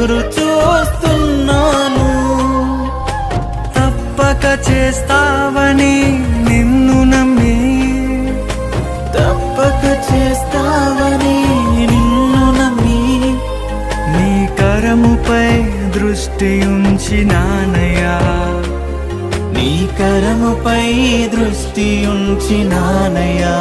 ఎదురు చూస్తున్నాను. తప్పక చేస్తావని నిన్ను నమ్మి, తప్పక చేస్తావని నిన్ను నమ్మి, నీ కరముపై దృష్టి ఉంచినానయ్యా, నీ కరముపై దృష్టి ఉంచినానయ్యా.